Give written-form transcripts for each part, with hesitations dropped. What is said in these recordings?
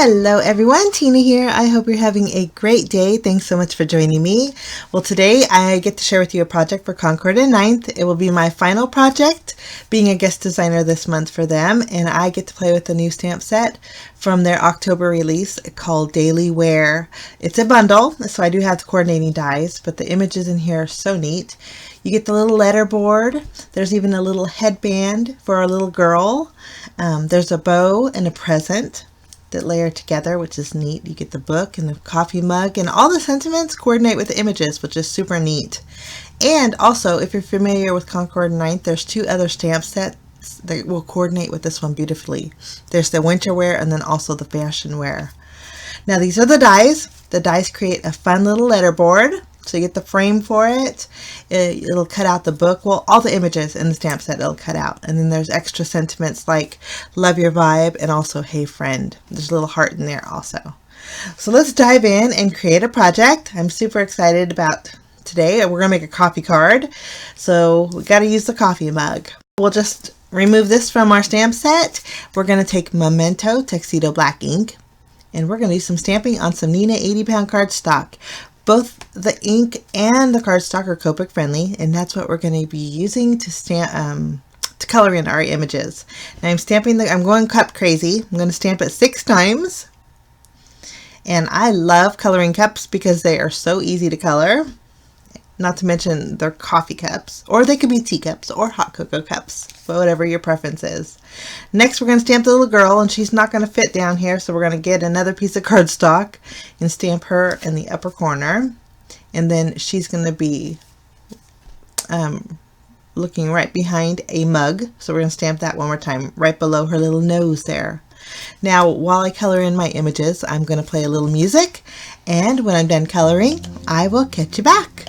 Hello everyone, Tina here. I hope you're having a great day. Thanks so much for joining me. Well, today I get to share with you a project for Concord 9th. It will be my final project, being a guest designer this month for them, and I get to play with the new stamp set from their October release called Daily Wear. It's a bundle, so I do have the coordinating dies, but the images in here are so neat. You get the little letter board. There's even a little headband for a little girl. There's a bow and a present that layer together, which is neat. You get the book and the coffee mug, and all the sentiments coordinate with the images, which is super neat. And also, if you're familiar with Concord 9th, there's two other stamp sets that will coordinate with this one beautifully. There's the winter wear and then also the fashion wear. Now these are the dies. The dies create a fun little letter board. So you get the frame for it. It'll cut out the book. Well, all the images in the stamp set it'll cut out. And then there's extra sentiments like love your vibe and also hey friend. There's a little heart in there also. So let's dive in and create a project. I'm super excited about today. We're going to make a coffee card. So we got to use the coffee mug. We'll just remove this from our stamp set. We're going to take Memento Tuxedo Black ink. And we're going to do some stamping on some Neenah 80-pound cardstock. Both the ink and the cardstock are Copic friendly, and that's what we're going to be using to stamp to color in our images. Now I'm going cup crazy. I'm going to stamp it 6 times. And I love coloring cups because they are so easy to color. Not to mention they're coffee cups, or they could be teacups or hot cocoa cups, but whatever your preference is. Next, we're going to stamp the little girl, and she's not going to fit down here, so we're going to get another piece of cardstock and stamp her in the upper corner. And then she's going to be looking right behind a mug, so we're going to stamp that one more time right below her little nose there. Now, while I color in my images, I'm going to play a little music, and when I'm done coloring, I will catch you back.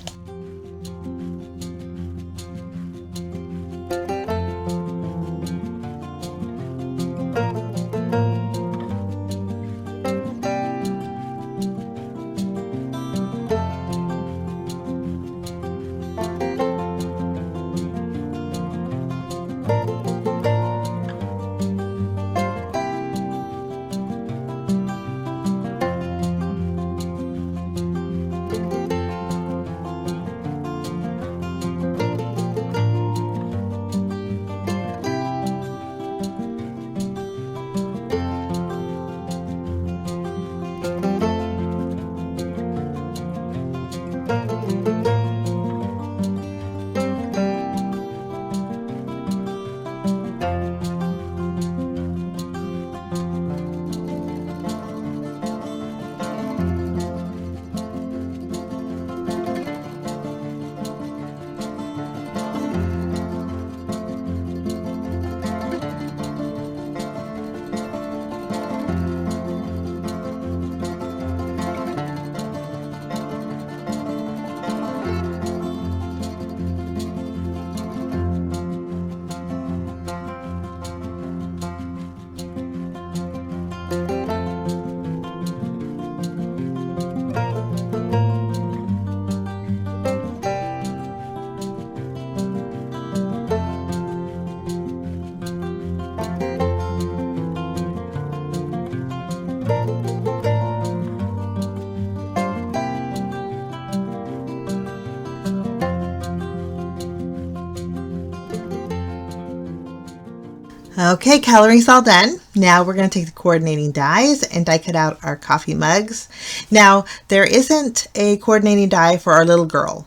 Okay, coloring's all done. Now we're going to take the coordinating dies and die cut out our coffee mugs. Now, there isn't a coordinating die for our little girl,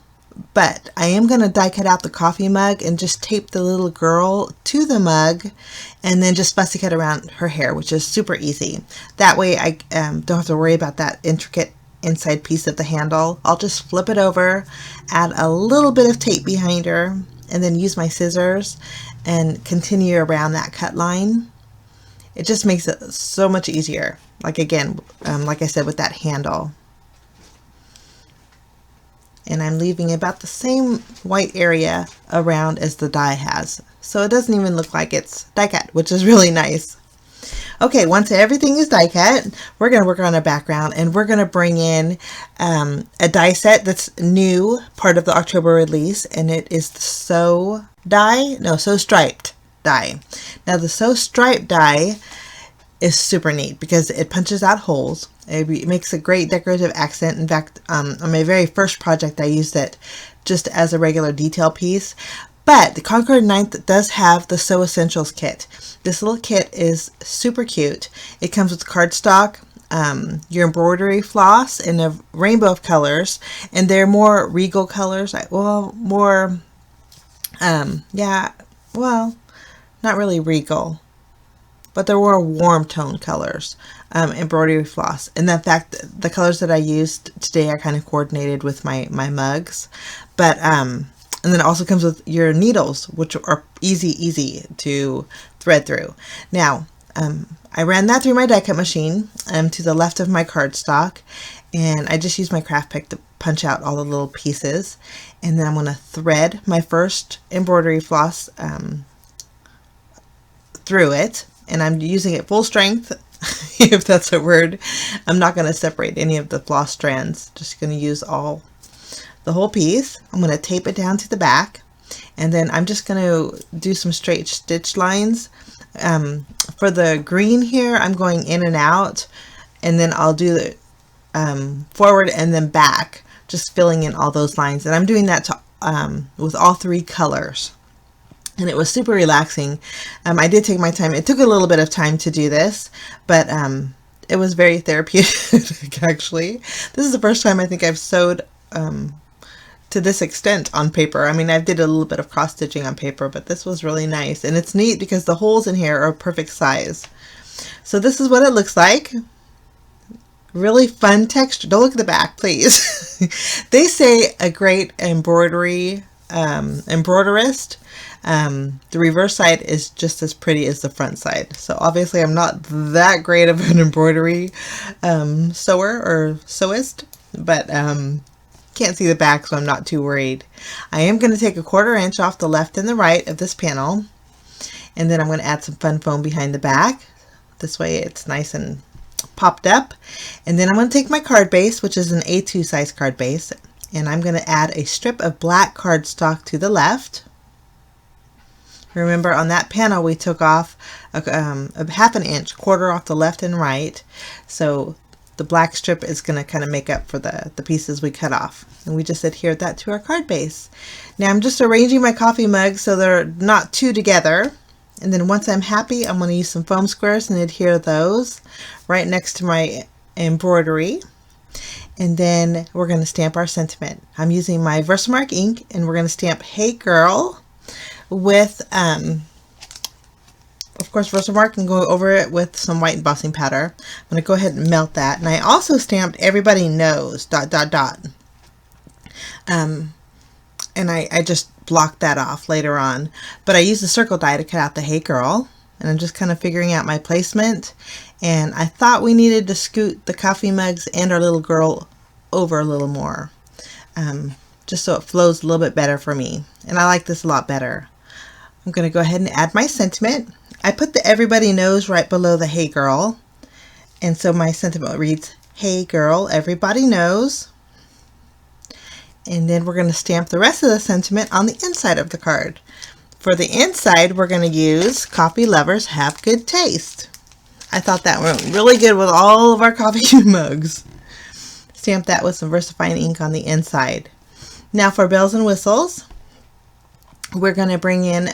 but I am going to die cut out the coffee mug and just tape the little girl to the mug and then just fussy cut around her hair, which is super easy. That way I don't have to worry about that intricate inside piece of the handle. I'll just flip it over, add a little bit of tape behind her, and then use my scissors and continue around that cut line. It just makes it so much easier. Like again, like I said, with that handle. And I'm leaving about the same white area around as the die has. So it doesn't even look like it's die cut, which is really nice. Okay, once everything is die cut, we're going to work on a background, and we're going to bring in a die set that's new, part of the October release, and it is the Sew Striped die. Now the Sew Striped die is super neat because it punches out holes. It makes a great decorative accent. In fact, on my very first project, I used it just as a regular detail piece. But the Concord 9th does have the Sew Essentials kit. This little kit is super cute. It comes with cardstock, your embroidery floss in a rainbow of colors, and they're more regal colors. More, yeah, well, not really regal, but they're more warm tone colors, embroidery floss. And in fact, the colors that I used today are kind of coordinated with my mugs. But, and then it also comes with your needles, which are easy to thread through. Now, I ran that through my die cut machine to the left of my cardstock, and I just used my craft pick to punch out all the little pieces. And then I'm going to thread my first embroidery floss through it, and I'm using it full strength, if that's a word. I'm not going to separate any of the floss strands, just going to use the whole piece. I'm going to tape it down to the back, and then I'm just going to do some straight stitch lines. For the green here, I'm going in and out, and then I'll do the forward and then back, just filling in all those lines. And I'm doing that with all three colors. And it was super relaxing. I did take my time. It took a little bit of time to do this, but it was very therapeutic, actually. This is the first time I think I've sewed to this extent on paper. I mean, I did a little bit of cross stitching on paper, but this was really nice. And it's neat because the holes in here are perfect size. So this is what it looks like. Really fun texture. Don't look at the back, please. They say a great embroiderist. The reverse side is just as pretty as the front side. So obviously I'm not that great of an embroidery sewer or sewist, but can't see the back, so I'm not too worried. I am going to take a 1/4 inch off the left and the right of this panel, and then I'm going to add some fun foam behind the back. This way it's nice and popped up. And then I'm going to take my card base, which is an A2 size card base, and I'm going to add a strip of black cardstock to the left. Remember, on that panel we took off a 1/2 inch, 1/4 off the left and right, so the black strip is going to kind of make up for the pieces we cut off. And we just adhered that to our card base. Now I'm just arranging my coffee mugs so they're not two together. And then once I'm happy, I'm going to use some foam squares and adhere those right next to my embroidery. And then we're going to stamp our sentiment. I'm using my Versamark ink, and we're going to stamp "Hey Girl" with, of course, Versamark, and go over it with some white embossing powder. I'm going to go ahead and melt that. And I also stamped "Everybody Knows ... And I just blocked that off later on. But I used the circle die to cut out the "Hey Girl." And I'm just kind of figuring out my placement. And I thought we needed to scoot the coffee mugs and our little girl over a little more. Just so it flows a little bit better for me. And I like this a lot better. I'm going to go ahead and add my sentiment. I put the "Everybody Knows" right below the "Hey Girl." And so my sentiment reads, "Hey Girl, everybody knows." And then we're going to stamp the rest of the sentiment on the inside of the card. For the inside, we're going to use "Coffee Lovers Have Good Taste." I thought that went really good with all of our coffee mugs. Stamp that with some VersaFine ink on the inside. Now for bells and whistles, we're going to bring in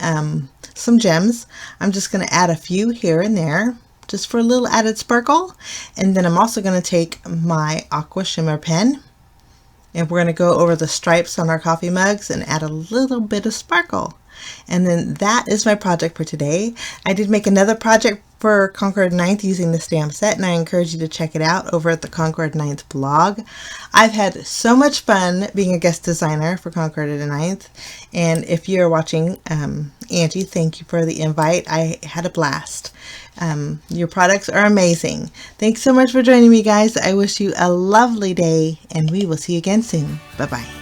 some gems. I'm just going to add a few here and there, just for a little added sparkle. And then I'm also going to take my aqua shimmer pen, and we're going to go over the stripes on our coffee mugs and add a little bit of sparkle. And then that is my project for today. I did make another project for Concord 9th using the stamp set, and I encourage you to check it out over at the Concord 9th blog. I've had so much fun being a guest designer for Concord 9th, and if you're watching, Angie, thank you for the invite. I had a blast. Your products are amazing. Thanks so much for joining me, guys. I wish you a lovely day, and we will see you again soon. Bye-bye.